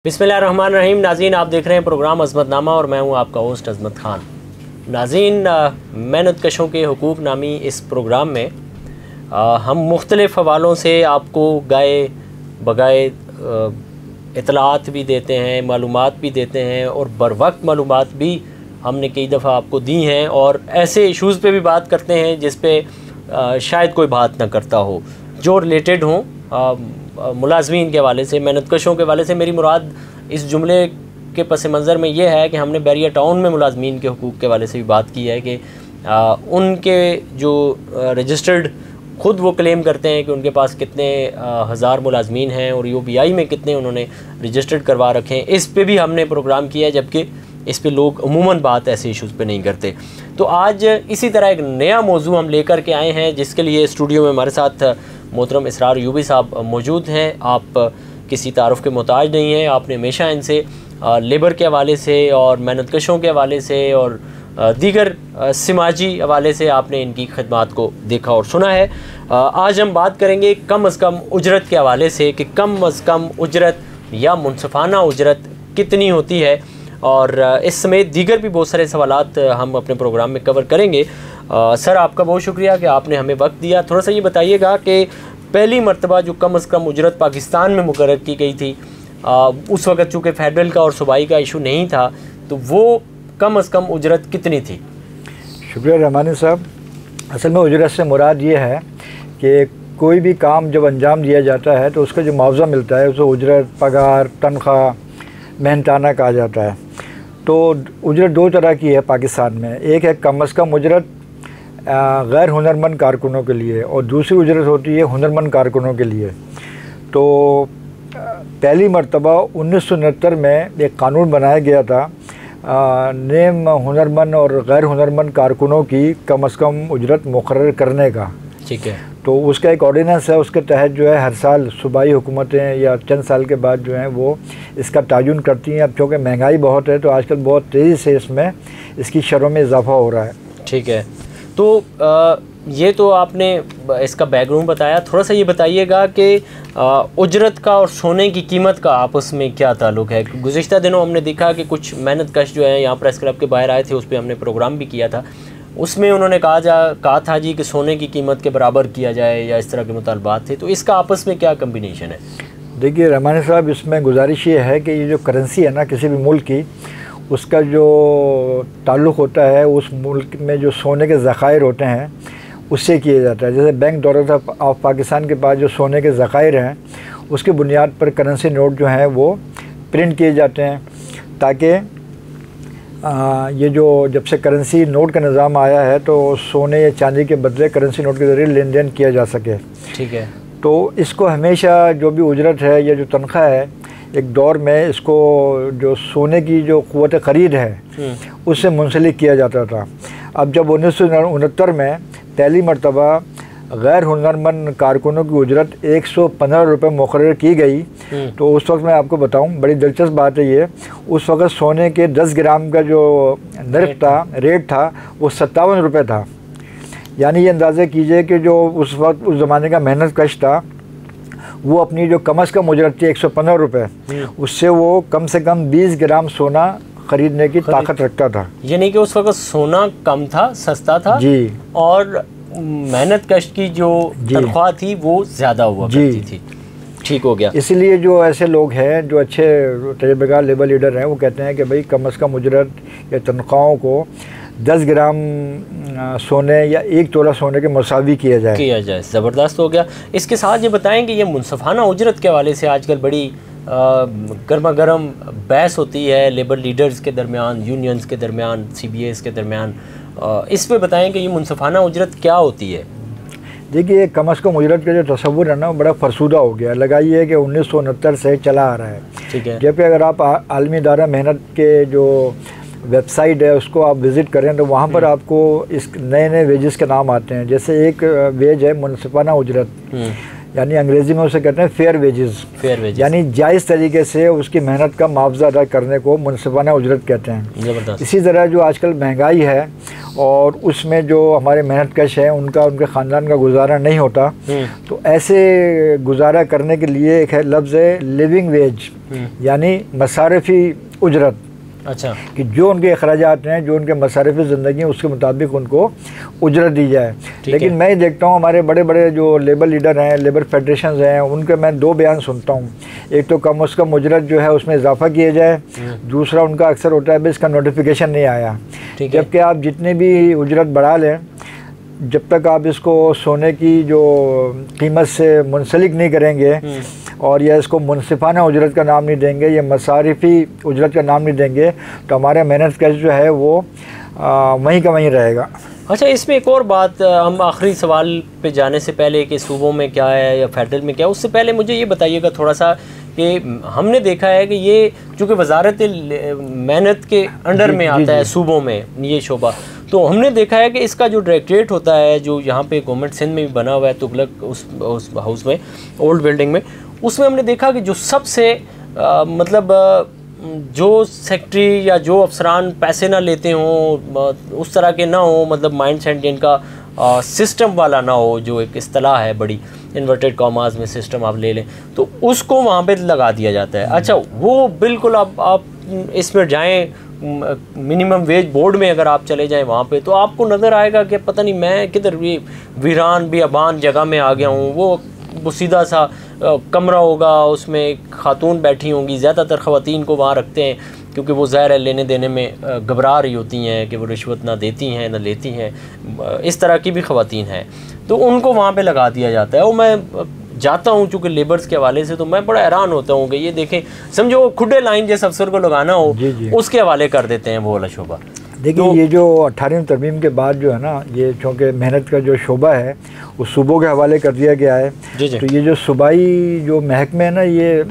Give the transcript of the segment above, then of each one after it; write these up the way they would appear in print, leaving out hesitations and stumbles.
बिस्मिल्लाहिर्रहमानिर्रहीम। नाज़रीन, आप देख रहे हैं प्रोग्राम अज़मतनामा और मैं हूं आपका होस्ट अज़मत ख़ान। नाज़रीन, मेहनतकशों के हुकूक़ नामी इस प्रोग्राम में हम मुख्तलिफ़ हवालों से आपको गाए बगाए इतलात भी देते हैं, मालूमात भी देते हैं और बर वक्त मालूमात भी हमने कई दफ़ा आपको दी हैं और ऐसे इशूज़ पे भी बात करते हैं जिस पे शायद कोई बात ना करता हो, जो रिलेटेड हों मुलाज़मीन के हवाले से, मेहनतकशों के हवाले से। मेरी मुराद इस जुमले के पस मंज़र में ये है कि हमने बैरिया टाउन में मुलाज़मीन के हुकूक़ के हवाले से भी बात की है कि उनके जो रजिस्टर्ड ख़ुद वो क्लेम करते हैं कि उनके पास कितने हज़ार मुलाज़मीन हैं और UBI में कितने उन्होंने रजिस्टर्ड करवा रखे हैं, इस पे भी हमने प्रोग्राम किया है, जबकि इस पे लोग अमूमन बात ऐसे इशूज़ पे नहीं करते। तो आज इसी तरह एक नया मौजू हम लेकर के आए हैं, जिसके लिए स्टूडियो में हमारे साथ मोहतरम इसरार अयूबी साहब मौजूद हैं। आप किसी तारुफ़ के मोहताज नहीं हैं, आपने हमेशा इनसे लेबर के हवाले से और मेहनतकशों के हवाले से और दीगर समाजी हवाले से आपने इनकी खदमात को देखा और सुना है। आज हम बात करेंगे कम अज़ कम उजरत के हवाले से कि कम अज़ कम उजरत या मुनसफ़ाना उजरत कितनी होती है, और इस समेत दीगर भी बहुत सारे सवालात हम अपने प्रोग्राम में कवर करेंगे। सर, आपका बहुत शुक्रिया कि आपने हमें वक्त दिया। थोड़ा सा ये बताइएगा कि पहली मरतबा जो कम अज़ कम उजरत पाकिस्तान में मुकर्रर की गई थी, उस वक़्त चूँकि फेडरल का और सूबाई का इशू नहीं था, तो वो कम अज़ कम उजरत कितनी थी? शुक्रिया रहमानी साहब। असल में उजरत से मुराद ये है कि कोई भी काम जब अंजाम दिया जाता है तो उसका जो मुआवजा मिलता है उसे उजरत, पगार, तनख्वाह, मेहनताना कहा जाता है। तो उजरत दो तरह की है पाकिस्तान में। एक है कम अज़ कम उजरत गैर हुनरमंद कारकुनों के लिए और दूसरी उजरत होती है हुनरमंद कारकुनों के लिए। तो पहली मरतबा 1969 में एक कानून बनाया गया था नेम हुनरमंद और गैर हुनरमंद कारकुनों की कम अज़ कम उजरत मुकर्रर करने का। ठीक है। तो उसका एक ऑर्डिनेंस है, उसके तहत जो है हर साल सूबाई हुकूमतें या चंद साल के बाद जो हैं वो इसका तायुन करती हैं। अब चूँकि महंगाई बहुत है तो आजकल बहुत तेज़ी से इसमें इसकी शरहों में इजाफा हो रहा है। ठीक है। तो ये तो आपने इसका बैकग्राउंड बताया, थोड़ा सा ये बताइएगा कि उजरत का और सोने की कीमत का आपस में क्या ताल्लुक़ है? गुज़िश्ता दिनों हमने देखा कि कुछ मेहनतकश जो है यहाँ प्रेस क्लब के बाहर आए थे, उस पर हमने प्रोग्राम भी किया था। उसमें उन्होंने कहा था जी कि सोने की कीमत के बराबर किया जाए या इस तरह के मुतालबात थे। तो इसका आपस में क्या कम्बिनेशन है? देखिए रहमानी साहब, इसमें गुजारिश ये है कि ये जो करेंसी है ना किसी भी मुल्क की, उसका जो ताल्लुक़ होता है उस मुल्क में जो सोने के ज़ख़ायर होते हैं उससे किया जाता है। जैसे बैंक दौलत ऑफ पाकिस्तान के पास जो सोने के ज़ख़ायर हैं उसकी बुनियाद पर करेंसी नोट जो हैं वो प्रिंट किए जाते हैं, ताकि ये जो जब से करेंसी नोट का निज़ाम आया है तो सोने या चांदी के बदले करेंसी नोट के ज़रिए लेन देन किया जा सके। ठीक है। तो इसको हमेशा जो भी उजरत है या जो तनख्वाह है, एक दौर में इसको जो सोने की जो क़ुव्वत ख़रीद है उससे मुंसलिक किया जाता था। अब जब 1969 में पहली मरतबा गैर हुनरमंद कारकुनों की उजरत 115 रुपये मुकर्रर की गई, तो उस वक्त मैं आपको बताऊं, बड़ी दिलचस्प बात है ये, उस वक्त सोने के 10 ग्राम का जो रेट था वो 57 रुपये था। यानी ये अंदाज़ा कीजिए कि जो उस वक्त उस ज़माने का मेहनत कश था वो अपनी जो कम अज़ कम उजरत थी 115 रुपये, उससे वो कम से कम 20 ग्राम सोना ख़रीदने की ताकत रखता था। यानी कि उस वक्त सोना कम था, सस्ता था जी, और मेहनत कश की जो तनख्वाह थी वो ज़्यादा हुआ करती थी। ठीक हो गया। इसलिए जो ऐसे लोग हैं जो अच्छे तजुर्बेकार लेबर लीडर हैं वो कहते हैं कि भाई कम अज़ कम उजरत या तनख्वाहों को 10 ग्राम सोने या 1 तोला सोने के मुसावी किया जाए। ज़बरदस्त हो गया। इसके साथ ये बताएं कि ये मुनसफ़ाना उजरत के हवाले से आजकल बड़ी गर्मा गर्म बहस होती है लेबर लीडर्स के दरमियान, यूनियंस के दरमियान, CBAs के दरमियान। इस पे बताएं कि ये मुनसफ़ाना उजरत क्या होती है? देखिए, कम अज़ कम उजरत का जो तस्वुर है ना बड़ा फरसूदा हो गया। लगाइए कि 1969 से चला आ रहा है। ठीक है। जबकि अगर आप आलमी इदारा मेहनत के जो वेबसाइट है उसको आप विज़िट करें तो वहाँ पर आपको इस नए नए वेजेस के नाम आते हैं। जैसे एक वेज है मुनसफ़ाना उजरत, यानी अंग्रेज़ी में उसे कहते हैं फेयर वेजेस, यानी जायज़ तरीके से उसकी मेहनत का मुआवजा अदा करने को मुनसिफाना उजरत कहते हैं। इसी तरह जो आजकल महंगाई है और उसमें जो हमारे मेहनतकश हैं उनके ख़ानदान का गुजारा नहीं होता, तो ऐसे गुजारा करने के लिए एक है लफ्ज़ है लिविंग वेज, यानी मसारफ़ी उजरत। अच्छा, कि जो उनके अखराजात हैं, जो उनके मसारिफ़ ज़िंदगी हैं, उसके मुताबिक उनको उजरत दी जाए। लेकिन मैं देखता हूँ हमारे बड़े बड़े जो लेबर लीडर हैं, लेबर फेडरेशन हैं, उनके मैं दो बयान सुनता हूँ। एक तो कम से कम उजरत जो है उसमें इजाफा किया जाए, दूसरा उनका अक्सर होता है भाई इसका नोटिफिकेशन नहीं आया। जबकि आप जितनी भी उजरत बढ़ा लें, जब तक आप इसको सोने की जो कीमत से मुंसलिक नहीं करेंगे और या इसको मुनसिफाना उजरत का नाम नहीं देंगे, या मसारिफ़ी उजरत का नाम नहीं देंगे, तो हमारा मेहनत कश जो है वो वहीं का वहीं रहेगा। अच्छा, इसमें एक और बात, हम आखिरी सवाल पे जाने से पहले कि सूबों में क्या है या फेडरल में क्या है, उससे पहले मुझे ये बताइएगा थोड़ा सा कि हमने देखा है कि ये चूँकि वजारत मेहनत के अंडर में आता है सूबों में ये शोबा, तो हमने देखा है कि इसका जो डायरेक्टरेट होता है जो यहाँ पे गवर्नमेंट सिंध में भी बना हुआ है तुगलक उस हाउस में, ओल्ड बिल्डिंग में, उसमें हमने देखा कि जो सबसे मतलब जो सेक्रेटरी या जो अफसरान पैसे ना लेते हों, उस तरह के ना हो, मतलब माइंड सेट जिनका सिस्टम वाला ना हो, जो एक इस्तिलाह है बड़ी इन्वर्टेड कॉमास में सिस्टम आप ले लें, तो उसको वहाँ पे लगा दिया जाता है। अच्छा, वो बिल्कुल आप इसमें जाएं, मिनिमम वेज बोर्ड में अगर आप चले जाएं वहाँ पे, तो आपको नज़र आएगा कि पता नहीं मैं किधर भी वीरान बियाबान जगह में आ गया हूँ। वो सीधा सा कमरा होगा, उसमें एक खातून बैठी होंगी, ज़्यादातर ख़वातीन को वहाँ रखते हैं क्योंकि वो ज़ाहिर है लेने देने में घबरा रही होती हैं कि वो रिश्वत ना देती हैं ना लेती हैं, इस तरह की भी ख़वातीन हैं, तो उनको वहाँ पे लगा दिया जाता है। और मैं जाता हूँ चूँकि लेबर्स के हवाले से, तो मैं बड़ा हैरान होता हूँ कि ये देखें, समझो खुडे लाइन जिस अफसर को लगाना हो उसके हवाले कर देते हैं वो वाला शोबा। देखिए तो ये जो 18वीं तरमीम के बाद जो है ना, ये चूँकि मेहनत का जो शोबा है वो सूबों के हवाले कर दिया गया है। तो ये जो सूबाई जो महकमे है ना, ये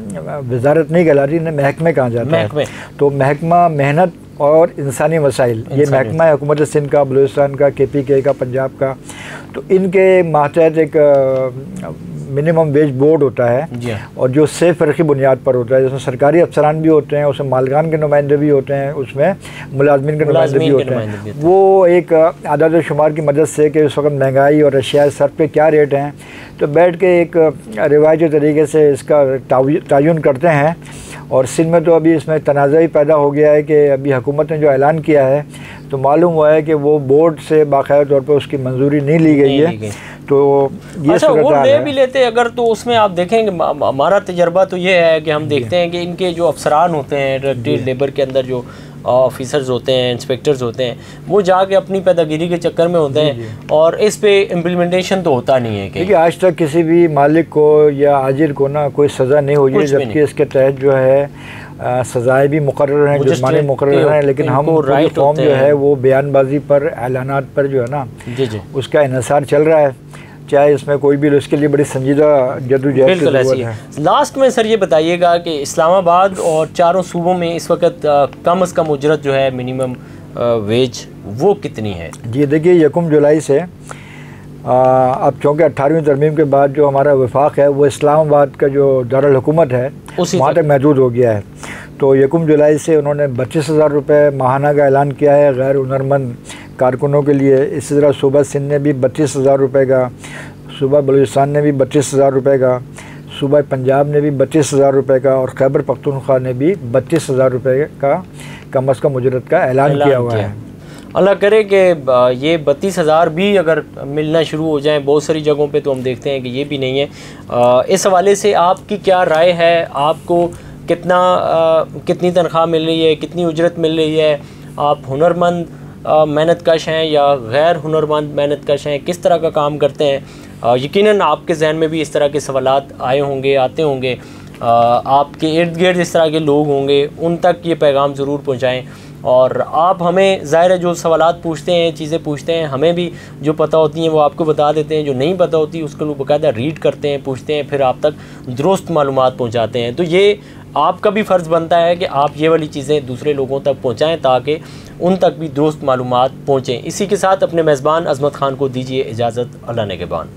वजारत नहीं कहलाती, इन्हें महकमे कहा जाता है। तो महकमा मेहनत और इंसानी वसाइल, ये महकमा है हुकूमत सिंध का, बलूचिस्तान का, KPK का, पंजाब का। तो इनके मातहत एक मिनिमम वेज बोर्ड होता है और जो से फ़र्क़ी बुनियाद पर होता है, जिसमें सरकारी अफसरान भी होते हैं, उसमें मालकान के नुमाइंदे भी होते हैं, उसमें मुलाजमीन के नुमाइंदे भी होते हैं। वो एक आदाद शुमार की मदद से कि इस वक्त महंगाई और अशिया सर पे क्या रेट हैं, तो बैठ के एक रिवायती तरीके से इसका तयन करते हैं। और सिंध में तो अभी इसमें तनाज़ा ही पैदा हो गया है कि अभी हुकूमत ने जो ऐलान किया है, तो मालूम हुआ है कि वो बोर्ड से बाकायदा तौर पर उसकी मंजूरी नहीं ली गई है। तो ये अच्छा, वो ले भी लेते अगर, तो उसमें आप देखेंगे, हमारा तजर्बा तो ये है कि हम देखते हैं कि इनके जो अफसरान होते हैं डायरेक्टरेट लेबर के अंदर, जो ऑफिसर्स होते हैं, इंस्पेक्टर्स होते हैं, वो जाके अपनी पैदागिरी के चक्कर में होते हैं और इस पे इम्प्लीमेंटेशन तो होता नहीं है। देखिए, आज तक किसी भी मालिक को या आजिर को ना कोई सज़ा नहीं हुई है, जबकि इसके तहत जो है सज़ाएँ भी मुकर्रर हैं, जुर्माने मुकर्रर हैं, लेकिन हम फॉर्म जो है वो बयानबाजी पर, ऐलानात पर जो है ना उसका इन्हिसार चल रहा है, चाहे इसमें कोई भी, उसके लिए बड़ी संजीदा जद्दोजहद की ज़रूरत है। लास्ट में सर ये बताइएगा कि इस्लामाबाद और चारों सूबों में इस वक्त कम से कम उजरत जो है मिनिमम वेज वो कितनी है? जी देखिए, 1 जुलाई से अब चूँकि 18वीं तरमीम के बाद जो हमारा वफाक है वो इस्लामाबाद का जो दारुल हुकूमत है वहाँ तक महदूद हो गया है। तो 1 जुलाई से उन्होंने 32,000 रुपये माहाना का ऐलान किया है गैर हुनरमंद कारकुनों के लिए। इसी तरह सूबा सिंध ने भी 32,000 रुपये का, सूबा बलूचिस्तान ने भी 32,000 रुपये का, सूबा पंजाब ने भी 32,000 रुपये का और खैबर पख्तूनख्वा ने भी 32,000 रुपये का कम अज़ कम उजरत का ऐलान किया हुआ है। अल्लाह करे कि ये 32,000 भी अगर मिलना शुरू हो जाए बहुत सारी जगहों पे, तो हम देखते हैं कि ये भी नहीं है। इस हवाले से आपकी क्या राय है? आपको कितनी तनख्वाह मिल रही है, कितनी उजरत मिल रही है? आप हुनरमंद मेहनत कश हैं या गैर हुनरमंद मेहनत कश हैं? किस तरह का काम करते हैं? यकीनन आपके जहन में भी इस तरह के सवालात आए होंगे, आते होंगे, आपके इर्द गिर्द इस तरह के लोग होंगे, उन तक ये पैगाम ज़रूर पहुँचाएँ। और आप हमें ज़ाहिर है जो सवालात पूछते हैं, चीज़ें पूछते हैं, हमें भी जो पता होती हैं वो आपको बता देते हैं, जो नहीं पता होती उसको लोग बाकायदा रीड करते हैं, पूछते हैं, फिर आप तक दुरुस्त मालूमात पहुँचाते हैं। तो ये आपका भी फ़र्ज़ बनता है कि आप ये वाली चीज़ें दूसरे लोगों तक पहुँचाएँ ताकि उन तक भी दुरुस्त मालूमात पहुँचें। इसी के साथ अपने मेज़बान अज़मत ख़ान को दीजिए इजाज़त। अल्लाह ने के बान।